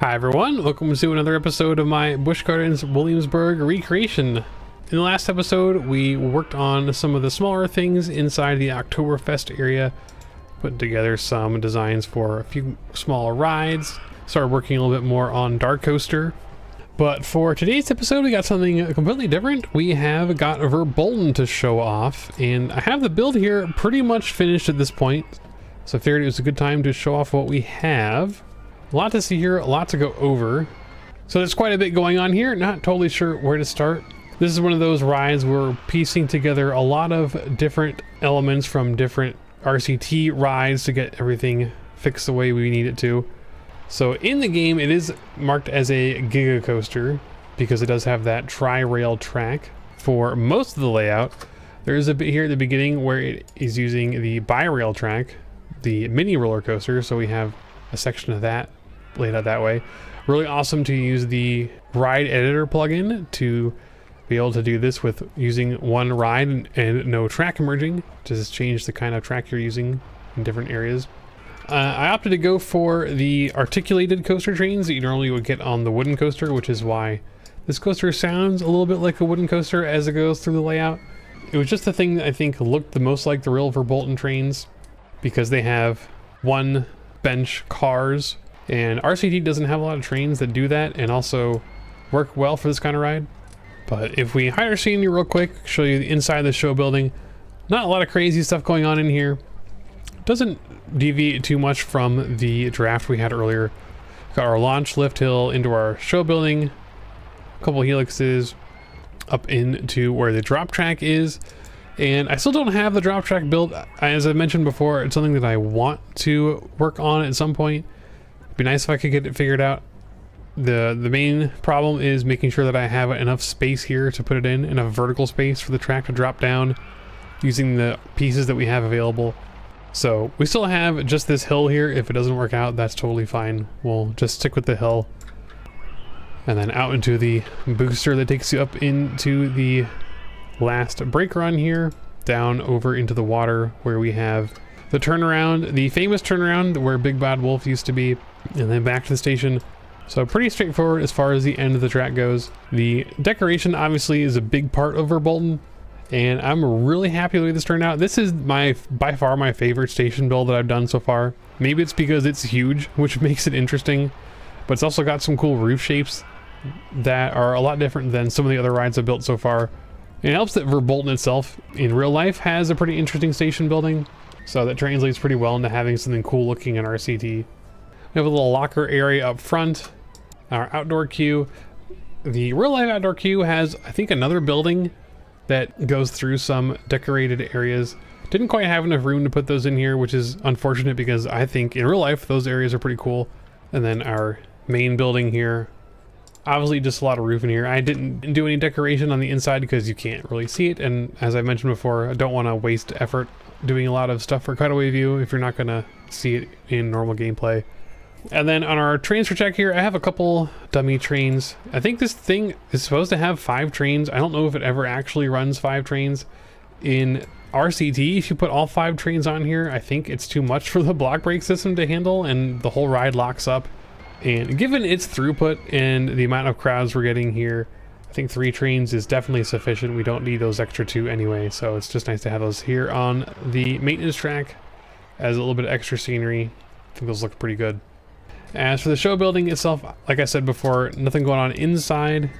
Hi everyone, welcome to another episode of my Busch Gardens Williamsburg recreation. In the last episode, we worked on some of the smaller things inside the Oktoberfest area, putting together some designs for a few smaller rides, started working a little bit more on Dark Coaster. But for today's episode, we got something completely different. We have got Verbolten to show off, and I have the build here pretty much finished at this point, so I figured it was a good time to show off what we have. A lot to see here, a lot to go over. So there's quite a bit going on here, not totally sure where to start. This is one of those rides where we're piecing together a lot of different elements from different RCT rides to get everything fixed the way we need it to. So in the game, it is marked as a Giga Coaster because it does have that tri-rail track for most of the layout. There is a bit here at the beginning where it is using the bi-rail track, the mini roller coaster, so we have a section of that laid out that way. Really awesome to use the ride editor plugin to be able to do this with using one ride and no track merging. Just change the kind of track you're using in different areas. I opted to go for the articulated coaster trains that you normally would get on the wooden coaster, which is why this coaster sounds a little bit like a wooden coaster as it goes through the layout. It was just the thing that I think looked the most like the real Verbolten trains because they have one bench cars, and RCT doesn't have a lot of trains that do that and also work well for this kind of ride. But if we hide our scenery real quick, show you the inside of the show building. Not a lot of crazy stuff going on in here. Doesn't deviate too much from the draft we had earlier. Got our launch lift hill into our show building, a couple helixes up into where the drop track is. And I still don't have the drop track built. As I mentioned before, it's something that I want to work on at some point. It'd be nice if I could get it figured out. The main problem is making sure that I have enough space here to put it in, enough vertical space for the track to drop down using the pieces that we have available. So we still have just this hill here. If it doesn't work out, that's totally fine. We'll just stick with the hill. And then out into the booster that takes you up into the last brake run here, down over into the water where we have the turnaround, the famous turnaround where Big Bad Wolf used to be, and then back to the station. So pretty straightforward as far as the end of the track goes. The decoration obviously is a big part of Verbolten, and I'm really happy with the way this turned out. This is by far my favorite station build that I've done so far. Maybe it's because it's huge, which makes it interesting, but it's also got some cool roof shapes that are a lot different than some of the other rides I've built so far. It helps that Verbolten itself in real life has a pretty interesting station building, so that translates pretty well into having something cool looking in RCT. We have a little locker area up front, our outdoor queue. The real life outdoor queue has, I think, another building that goes through some decorated areas. Didn't quite have enough room to put those in here, which is unfortunate because I think in real life those areas are pretty cool. And then our main building here. Obviously just a lot of roof in here. I didn't do any decoration on the inside because you can't really see it, and as I mentioned before, I don't want to waste effort doing a lot of stuff for cutaway view if you're not going to see it in normal gameplay. And then on our transfer check here, I have a couple dummy trains. I think this thing is supposed to have 5 trains. I don't know if it ever actually runs 5 trains. In RCT, if you put all 5 trains on here, I think it's too much for the block brake system to handle and the whole ride locks up. And given its throughput and the amount of crowds we're getting here, I think 3 trains is definitely sufficient. We don't need those extra 2 anyway, so it's just nice to have those here on the maintenance track as a little bit of extra scenery. I think those look pretty good. As for the show building itself, like I said before, nothing going on inside.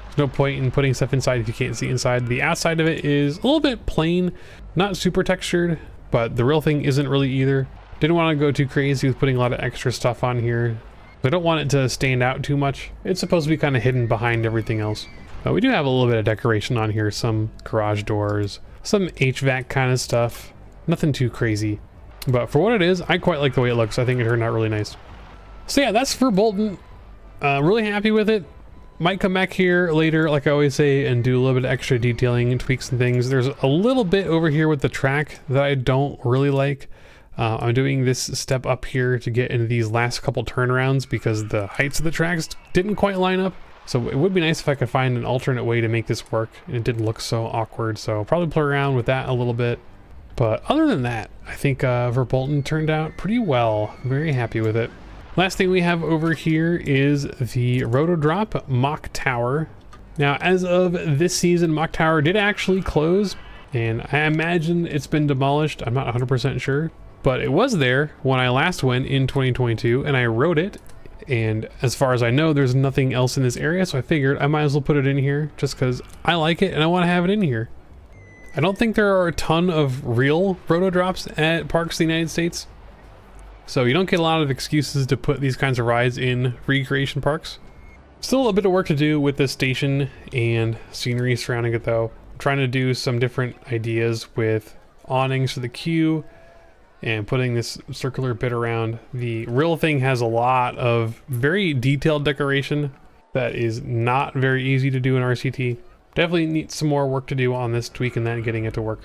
There's no point in putting stuff inside if you can't see inside. The outside of it is a little bit plain, not super textured, but the real thing isn't really either. Didn't want to go too crazy with putting a lot of extra stuff on here. I don't want it to stand out too much. It's supposed to be kind of hidden behind everything else. But we do have a little bit of decoration on here, some garage doors, some HVAC kind of stuff. Nothing too crazy. But for what it is, I quite like the way it looks. I think it turned out really nice. So yeah, that's Verbolten. Really happy with it. Might come back here later, like I always say, and do a little bit of extra detailing and tweaks and things. There's a little bit over here with the track that I don't really like. I'm doing this step up here to get into these last couple turnarounds because the heights of the tracks didn't quite line up. So it would be nice if I could find an alternate way to make this work and it didn't look so awkward. So probably play around with that a little bit. But other than that, I think Verbolten turned out pretty well. Very happy with it. Last thing we have over here is the Rotodrop Mach Tower. Now, as of this season, Mach Tower did actually close, and I imagine it's been demolished. I'm not 100% sure, but it was there when I last went in 2022, and I rode it. And as far as I know, there's nothing else in this area, so I figured I might as well put it in here just because I like it and I want to have it in here. I don't think there are a ton of real Rotodrops at parks in the United States, so you don't get a lot of excuses to put these kinds of rides in recreation parks. Still a bit of work to do with this station and scenery surrounding it though. I'm trying to do some different ideas with awnings for the queue and putting this circular bit around. The real thing has a lot of very detailed decoration that is not very easy to do in RCT. Definitely need some more work to do on this, tweaking that and getting it to work.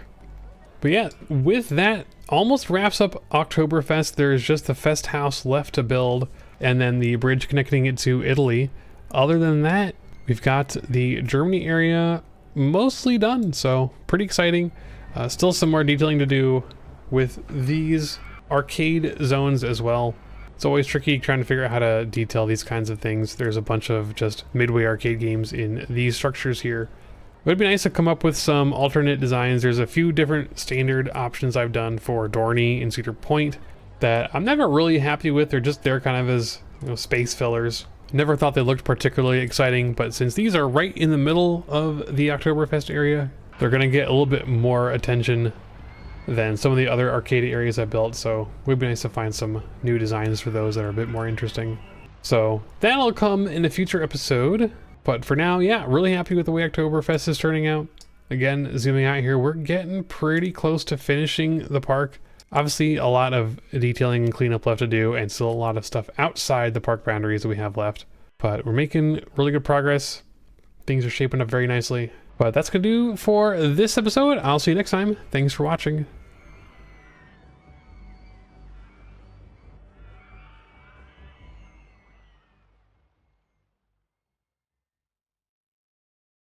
But yeah, with that, almost wraps up Oktoberfest. There's just the Fest House left to build, and then the bridge connecting it to Italy. Other than that, we've got the Germany area mostly done, so pretty exciting. Still some more detailing to do with these arcade zones as well. It's always tricky trying to figure out how to detail these kinds of things. There's a bunch of just midway arcade games in these structures here. It would be nice to come up with some alternate designs. There's a few different standard options I've done for Dorney and Cedar Point that I'm never really happy with. They're just there kind of as, you know, space fillers. Never thought they looked particularly exciting, but since these are right in the middle of the Oktoberfest area, they're gonna get a little bit more attention than some of the other arcade areas I built, so it would be nice to find some new designs for those that are a bit more interesting. So that'll come in a future episode. But for now, yeah, really happy with the way Oktoberfest is turning out. Again, zooming out here, we're getting pretty close to finishing the park. Obviously, a lot of detailing and cleanup left to do, and still a lot of stuff outside the park boundaries that we have left. But we're making really good progress. Things are shaping up very nicely. But that's gonna do for this episode. I'll see you next time. Thanks for watching.